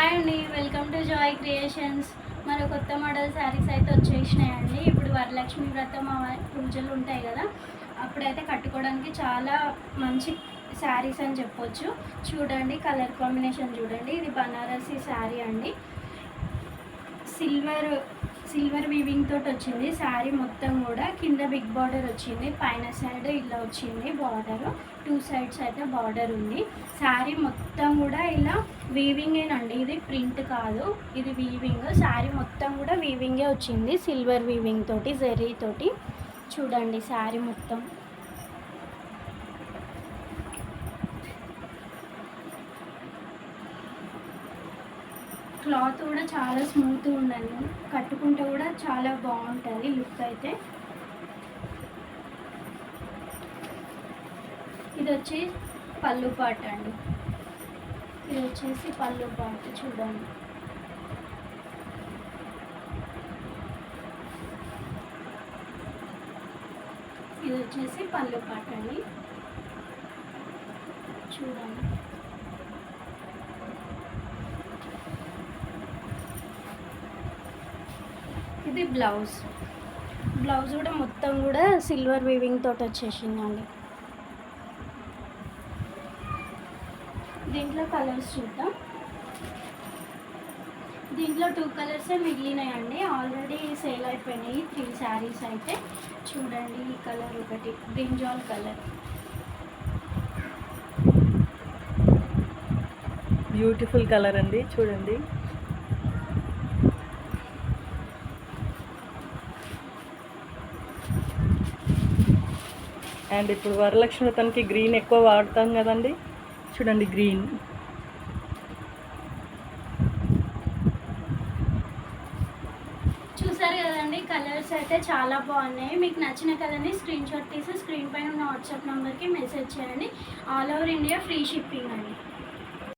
Hi అండి, welcome to Joy creations. మరో కొత్త మోడల్ శారీస్ అయితే వచ్చేసినాయండి. ఇప్పుడు వరలక్ష్మి వ్రతం పూజలు ఉంటాయి కదా, అప్పుడైతే కట్టుకోవడానికి చాలా మంచి శారీస్ అని చెప్పొచ్చు. చూడండి, కలర్ కాంబినేషన్ చూడండి. ఇది బనారసి శారీ అండి. సిల్వర్ వీవింగ్ తోటి వచ్చింది శారీ మొత్తం కూడా. కింద బిగ్ బార్డర్ వచ్చింది, పైన సైడ్ ఇలా వచ్చింది బార్డర్. 2 సైడ్స్ అయితే బార్డర్ ఉంది. శారీ మొత్తం కూడా ఇలా వీవింగేనండి, ఇది ప్రింట్ కాదు, ఇది వీవింగ్. శారీ మొత్తం కూడా వీవింగే వచ్చింది, సిల్వర్ వీవింగ్ తోటి, జెరీ తోటి. చూడండి శారీ మొత్తం. క్లాత్ కూడా చాలా స్మూత్గా ఉందండి, కట్టుకుంటే కూడా చాలా బాగుంటుంది లుక్ అయితే. ఇది వచ్చి పళ్ళు పాట అండి. ఇది వచ్చేసి పళ్ళు పాట చూడండి. ఇది వచ్చేసి పళ్ళు పాట అండి, చూడండి. ఇది బ్లౌజ్ కూడా మొత్తం కూడా సిల్వర్ వీవింగ్ తోటి వచ్చేసిందండి. దీంట్లో కలర్స్ చూద్దాం. దీంట్లో 2 కలర్సే మిగిలినాయండి, ఆల్రెడీ సేల్ అయిపోయినాయి 3 శారీస్ అయితే. చూడండి, ఈ కలర్ ఒకటి బ్రింజాల్ కలర్, బ్యూటిఫుల్ కలర్ అండి, చూడండి. అండ్ ఇప్పుడు వరలక్ష్మి వ్రతానికి గ్రీన్ ఎక్కువ వాడతాం కదండి, చూడండి గ్రీన్. చూసారు కదండి, కలర్స్ అయితే చాలా బాగున్నాయి. మీకు నచ్చిన కలర్ని స్క్రీన్ షాట్ తీసి స్క్రీన్ పైన ఉన్న వాట్సాప్ నెంబర్కి మెసేజ్ చేయండి. All over India free shipping అండి.